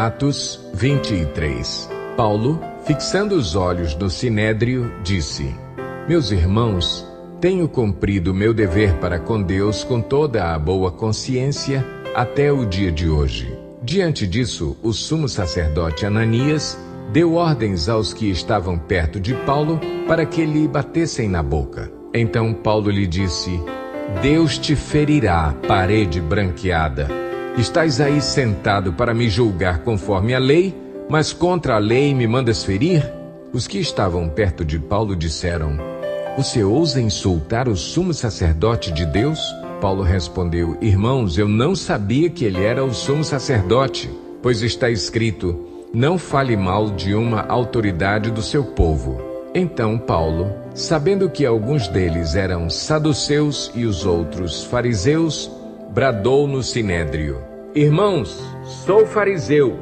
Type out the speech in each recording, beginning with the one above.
Atos 23. Paulo, fixando os olhos no Sinédrio, disse: Meus irmãos, tenho cumprido meu dever para com Deus com toda a boa consciência até o dia de hoje. Diante disso, o sumo sacerdote Ananias deu ordens aos que estavam perto de Paulo para que lhe batessem na boca. Então Paulo lhe disse: Deus te ferirá, parede branqueada. Estás aí sentado para me julgar conforme a lei, mas contra a lei me mandas ferir? Os que estavam perto de Paulo disseram: Você ousa insultar o sumo sacerdote de Deus? Paulo respondeu: Irmãos, eu não sabia que ele era o sumo sacerdote, pois está escrito: Não fale mal de uma autoridade do seu povo. Então Paulo, sabendo que alguns deles eram saduceus e os outros fariseus, bradou no Sinédrio: Irmãos, sou fariseu,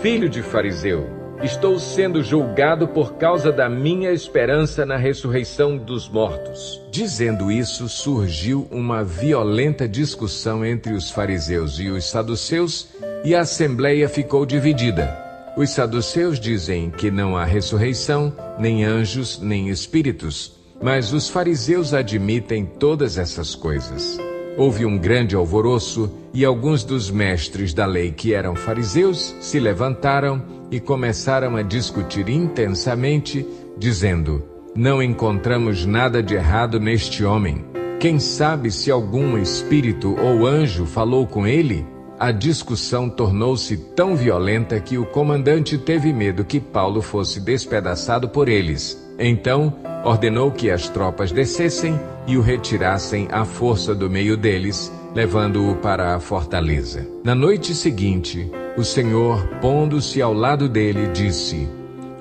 filho de fariseu. Estou sendo julgado por causa da minha esperança na ressurreição dos mortos. Dizendo isso, surgiu uma violenta discussão entre os fariseus e os saduceus, e a assembleia ficou dividida. Os saduceus dizem que não há ressurreição, nem anjos, nem espíritos, mas os fariseus admitem todas essas coisas. Houve um grande alvoroço, e alguns dos mestres da lei que eram fariseus se levantaram e começaram a discutir intensamente, dizendo: Não encontramos nada de errado neste homem. Quem sabe se algum espírito ou anjo falou com ele? A discussão tornou-se tão violenta que o comandante teve medo que Paulo fosse despedaçado por eles. Então, ordenou que as tropas descessem e o retirassem à força do meio deles, levando-o para a fortaleza. Na noite seguinte, o Senhor, pondo-se ao lado dele, disse: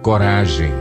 Coragem!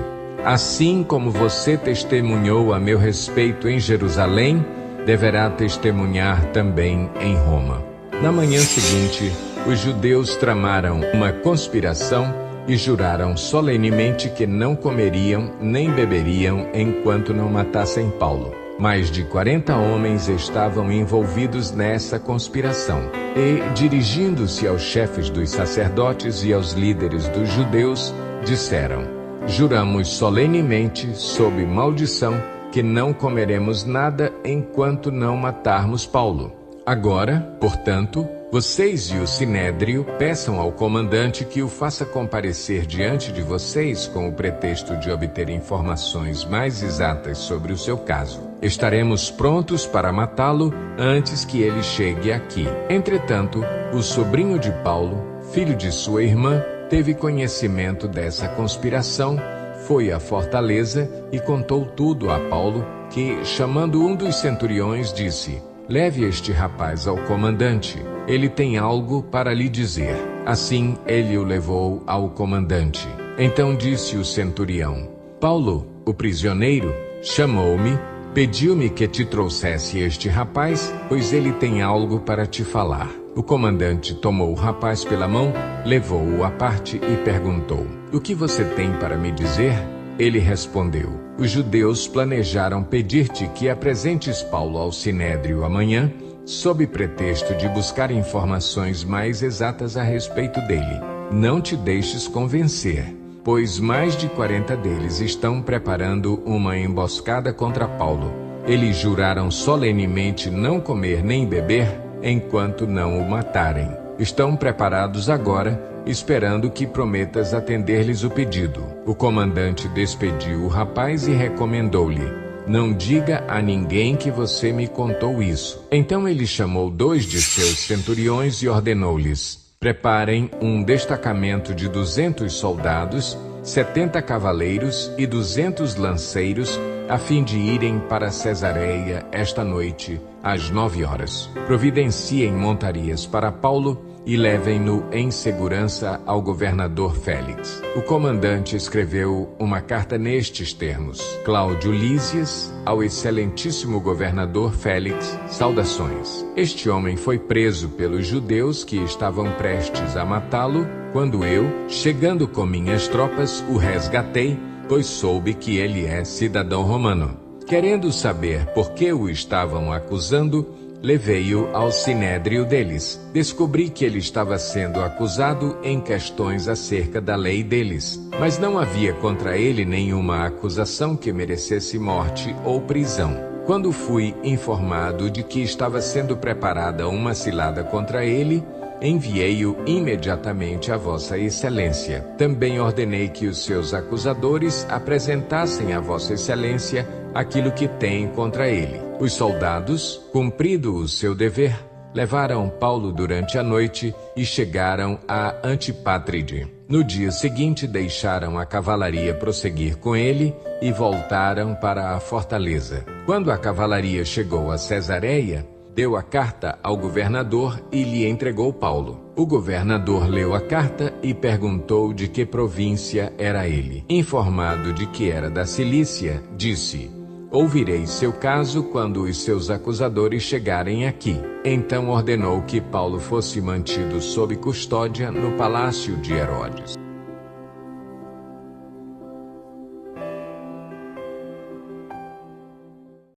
Assim como você testemunhou a meu respeito em Jerusalém, deverá testemunhar também em Roma. Na manhã seguinte, os judeus tramaram uma conspiração e juraram solenemente que não comeriam nem beberiam enquanto não matassem Paulo. Mais de 40 homens estavam envolvidos nessa conspiração. E, dirigindo-se aos chefes dos sacerdotes e aos líderes dos judeus, disseram: Juramos solenemente, sob maldição, que não comeremos nada enquanto não matarmos Paulo. Agora, portanto, vocês e o Sinédrio peçam ao comandante que o faça comparecer diante de vocês com o pretexto de obter informações mais exatas sobre o seu caso. Estaremos prontos para matá-lo antes que ele chegue aqui. Entretanto, o sobrinho de Paulo, filho de sua irmã, teve conhecimento dessa conspiração, foi à fortaleza e contou tudo a Paulo, que, chamando um dos centuriões, disse: Leve este rapaz ao comandante, ele tem algo para lhe dizer. Assim ele o levou ao comandante. Então disse o centurião: Paulo, o prisioneiro, chamou-me, pediu-me que te trouxesse este rapaz, pois ele tem algo para te falar. O comandante tomou o rapaz pela mão, levou-o à parte e perguntou: O que você tem para me dizer? Ele respondeu: Os judeus planejaram pedir-te que apresentes Paulo ao Sinédrio amanhã, sob pretexto de buscar informações mais exatas a respeito dele. Não te deixes convencer, pois mais de 40 deles estão preparando uma emboscada contra Paulo. Eles juraram solenemente não comer nem beber enquanto não o matarem. Estão preparados agora, esperando que prometas atender-lhes o pedido. O comandante despediu o rapaz e recomendou-lhe: Não diga a ninguém que você me contou isso. Então ele chamou 2 de seus centuriões e ordenou-lhes: Preparem um destacamento de 200 soldados, 70 cavaleiros e 200 lanceiros, a fim de irem para Cesareia esta noite, às 9 horas. Providenciem montarias para Paulo e levem-no em segurança ao governador Félix. O comandante escreveu uma carta nestes termos: Cláudio Lísias, ao excelentíssimo governador Félix, saudações. Este homem foi preso pelos judeus que estavam prestes a matá-lo, quando eu, chegando com minhas tropas, o resgatei, pois soube que ele é cidadão romano. Querendo saber por que o estavam acusando, levei-o ao sinédrio deles. Descobri que ele estava sendo acusado em questões acerca da lei deles, mas não havia contra ele nenhuma acusação que merecesse morte ou prisão. Quando fui informado de que estava sendo preparada uma cilada contra ele, enviei-o imediatamente a Vossa Excelência. Também ordenei que os seus acusadores apresentassem a Vossa Excelência aquilo que têm contra ele. Os soldados, cumprido o seu dever, levaram Paulo durante a noite e chegaram a Antipátride. No dia seguinte, deixaram a cavalaria prosseguir com ele e voltaram para a fortaleza. Quando a cavalaria chegou a Cesareia, deu a carta ao governador e lhe entregou Paulo. O governador leu a carta e perguntou de que província era ele. Informado de que era da Cilícia, disse: ouvirei seu caso quando os seus acusadores chegarem aqui. Então ordenou que Paulo fosse mantido sob custódia no palácio de Herodes.